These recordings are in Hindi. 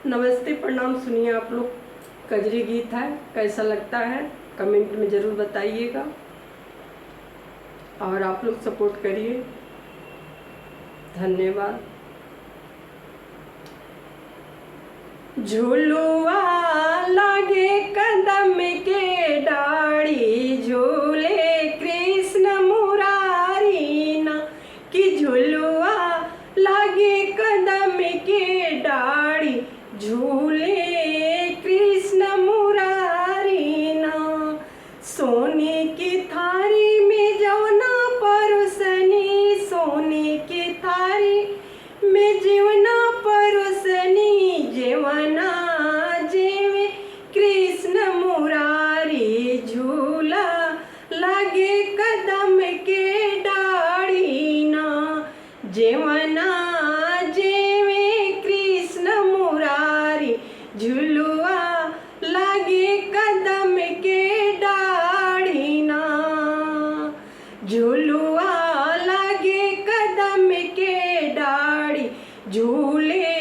नमस्ते प्रणाम। सुनिए आप लोग, कजरी गीत है, कैसा लगता है कमेंट में ज़रूर बताइएगा और आप लोग सपोर्ट करिए। धन्यवाद। झूलुआ लागे कदम के डाड़ी, झूले कृष्ण मुरारी ना। कि झूलुआ लागे कदम के डाड़ी, झूले कृष्ण मुरारी ना। सोने की थारी में जवना परोसनी, सोने की थारी में जीवना परोसनी, जीवना जेवे कृष्ण मुरारी। झूला लागे कदम के डाड़ी ना, जीवना जेवे कृष्ण मुरारी। झूलुआ लागे कदम के डाड़ी ना, झूलुआ लागे कदम के डाड़ी, झूले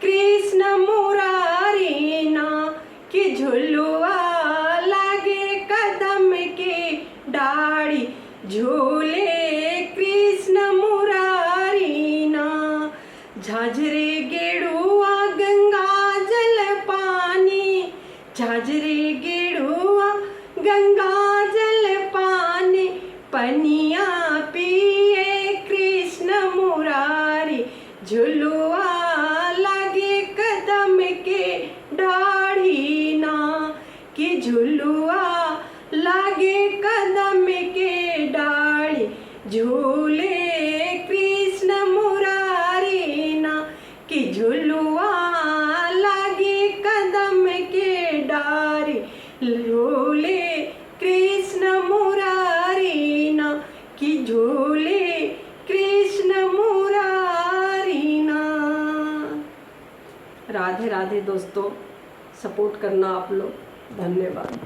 कृष्ण मुरारी ना। कि झूलुआ लागे कदम के डाड़ी, झूले कृष्ण मुरारी ना। झाझरे गेड़ुआ गंगा जल पानी, झाझरे गेड़ुआ गंगा जल पानी, पनिया पिए कृष्ण मुरारी। झूलुआ लागे कदम के डाढ़ी ना, कि झूलुआ लागे कदम के डाढ़ी, झूले कृष्ण मुरारी ना। कि झूलुआ लागे कदम के डाढ़ी, झूले कृष्ण मुरारी ना। कि झूले कृष्ण मुरारी ना। राधे राधे दोस्तों, सपोर्ट करना आप लोग। धन्यवाद।